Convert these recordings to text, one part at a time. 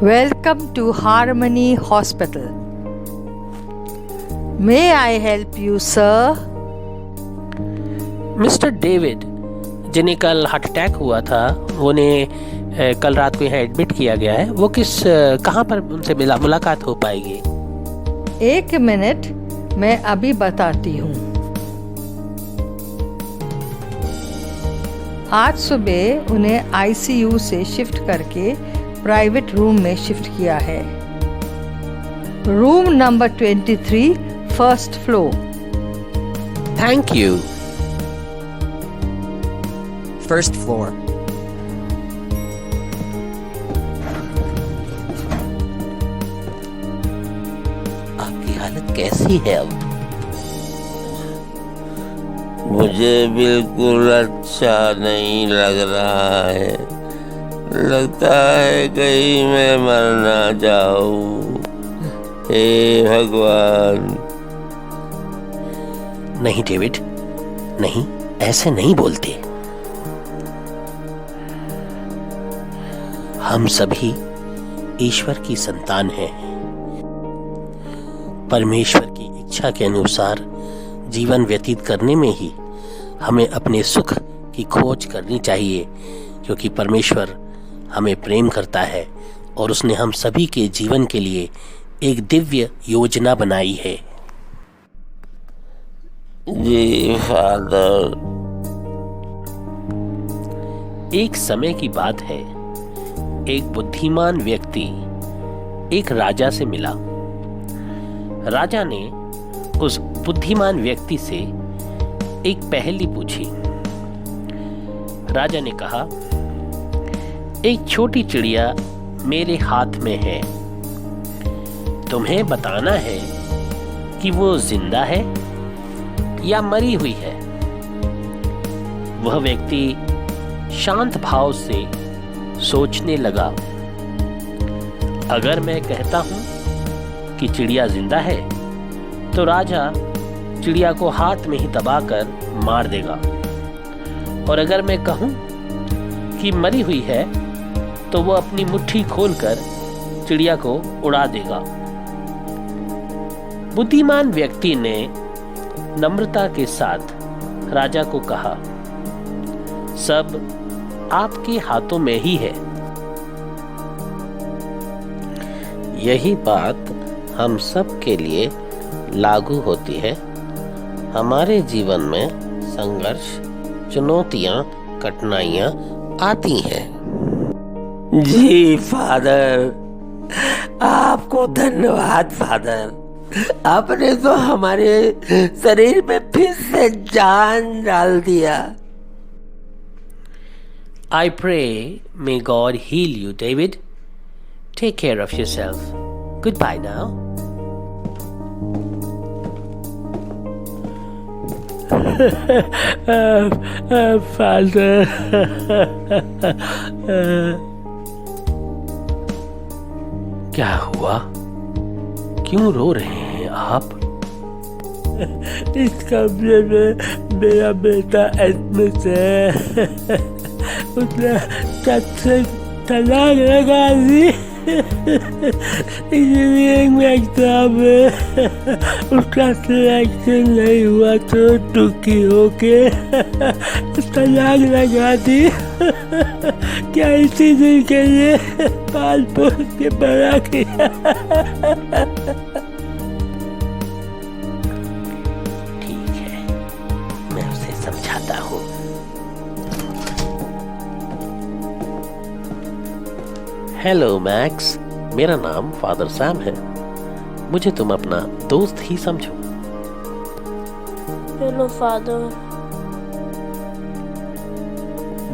Welcome to Harmony Hospital. May I help you, sir? Mister David जिन्हें कल heart attack हुआ था, उन्हें कल रात को यहाँ एडमिट किया गया है। वो कहाँ पर उनसे मुलाकात हो पाएगी? एक मिनट, मैं अभी बताती हूँ। आज सुबह उन्हें आईसीयू से शिफ्ट करके प्राइवेट रूम में शिफ्ट किया है। Room number 23, first floor. Thank you. First floor. आपकी हालत कैसी है अब? मुझे बिल्कुल अच्छा नहीं लग रहा है। लगता है कहीं मैं मर ना जाऊं। हे भगवान। नहीं डेविड, नहीं, ऐसे नहीं बोलते। हम सभी ईश्वर की संतान हैं। परमेश्वर की इच्छा के अनुसार जीवन व्यतीत करने में ही हमें अपने सुख की खोज करनी चाहिए, क्योंकि परमेश्वर हमें प्रेम करता है और उसने हम सभी के जीवन के लिए एक दिव्य योजना बनाई है। जी फादर। एक समय की बात है, एक बुद्धिमान व्यक्ति एक राजा से मिला। राजा ने उस बुद्धिमान व्यक्ति से एक पहेली पूछी। राजा ने कहा, एक छोटी चिड़िया मेरे हाथ में है। तुम्हें बताना है कि वो जिंदा है या मरी हुई है। वह व्यक्ति शांत भाव से सोचने लगा। अगर मैं कहता हूं कि चिड़िया जिंदा है, तो राजा चिड़िया को हाथ में ही दबाकर मार देगा, और अगर मैं कहूं कि मरी हुई है, तो वो अपनी मुट्ठी खोलकर चिड़िया को उड़ा देगा। बुद्धिमान व्यक्ति ने नम्रता के साथ राजा को कहा, सब आपके हाथों में ही है। यही बात हम सब के लिए लागू होती है। हमारे जीवन में संघर्ष, चुनौतियां, कठिनाइयां आती हैं। जी फादर, आपको धन्यवाद फादर। आपने तो हमारे शरीर में फिर से जान डाल दिया। I pray may God heal you, David. Take care of yourself. Goodbye now. Father. क्या हुआ? क्यों रो रहे हैं आप? इस कमरे में मेरा बेटा एडमिट है। उसने छत से छलांग लगा दी, इंजीनियरिंग में एग्जाम में उसका सिलेक्शन नहीं हुआ तो दुखी होके छलांग लगा दी। क्या इसी दिन के लिए पाल पोस के बड़ा किया। ठीक है, मैं उसे समझाता हूँ। हेलो मैक्स, मेरा नाम फादर सैम है। मुझे तुम अपना दोस्त ही समझो। Hello father.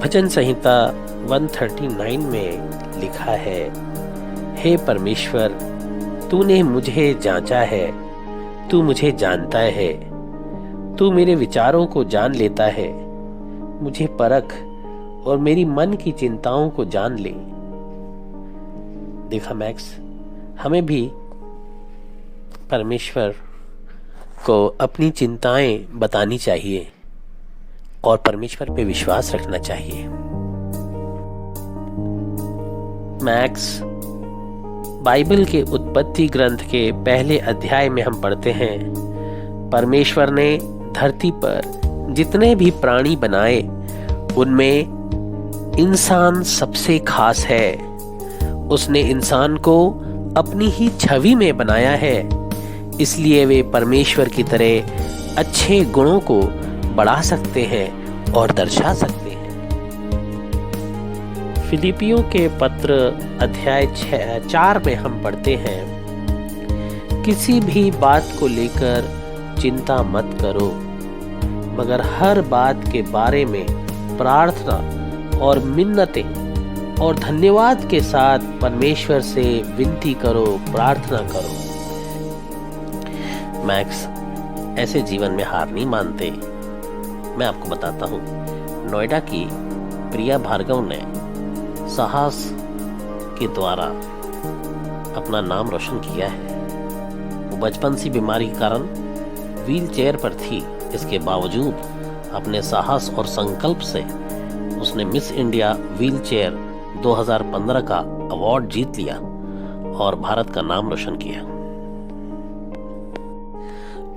भजन संहिता 139 में लिखा है, हे परमेश्वर, तूने मुझे जांचा है, तू मुझे जानता है, तू मेरे विचारों को जान लेता है। मुझे परख और मेरी मन की चिंताओं को जान ले। देखा मैक्स, हमें भी परमेश्वर को अपनी चिंताएं बतानी चाहिए और परमेश्वर पे विश्वास रखना चाहिए। मैक्स, बाइबल के उत्पत्ति ग्रंथ के पहले अध्याय में हम पढ़ते हैं, परमेश्वर ने धरती पर जितने भी प्राणी बनाए उनमें इंसान सबसे खास है। उसने इंसान को अपनी ही छवि में बनाया है, इसलिए वे परमेश्वर की तरह अच्छे गुणों को बढ़ा सकते हैं और दर्शा सकते हैं। फिलिपियों के पत्र अध्याय 4 में हम पढ़ते हैं, किसी भी बात को लेकर चिंता मत करो, मगर हर बात के बारे में प्रार्थना और मिन्नतें और धन्यवाद के साथ परमेश्वर से विनती करो, प्रार्थना करो। मैक्स ऐसे जीवन में हार नहीं मानते। मैं आपको बताता हूँ, नोएडा की प्रिया भार्गव ने साहस के द्वारा अपना नाम रोशन किया है। वो बचपन से बीमारी के कारण व्हील चेयर पर थी, इसके बावजूद अपने साहस और संकल्प से उसने मिस इंडिया व्हील चेयर 2015 का अवार्ड जीत लिया और भारत का नाम रोशन किया।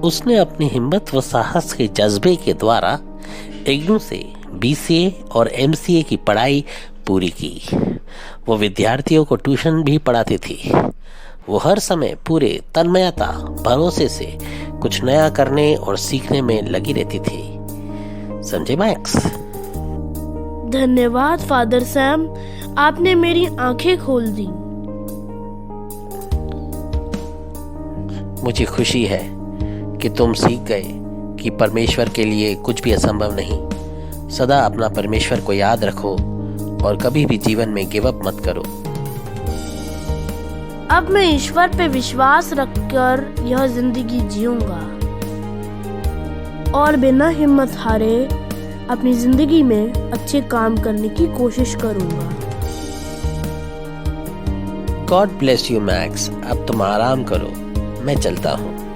उसने अपनी हिम्मत व साहस के जज्बे के द्वारा इग्नू से BCA और MCA की पढ़ाई पूरी की। वो विद्यार्थियों को ट्यूशन भी पढ़ाती थी। वो हर समय पूरे तन्मयता भरोसे से कुछ नया करने और सीखने में लगी रहती थी। समझे मैक्स? धन्यवाद फादर सैम, आपने मेरी आंखें खोल दी। मुझे खुशी है कि तुम सीख गए कि परमेश्वर के लिए कुछ भी असंभव नहीं। सदा अपना परमेश्वर को याद रखो और कभी भी जीवन में गिव अप मत करो। अब मैं ईश्वर पे विश्वास रखकर यह जिंदगी जीऊंगा और बिना हिम्मत हारे अपनी जिंदगी में अच्छे काम करने की कोशिश करूंगा। God bless you max. अब तुम आराम करो, मैं चलता हूँ।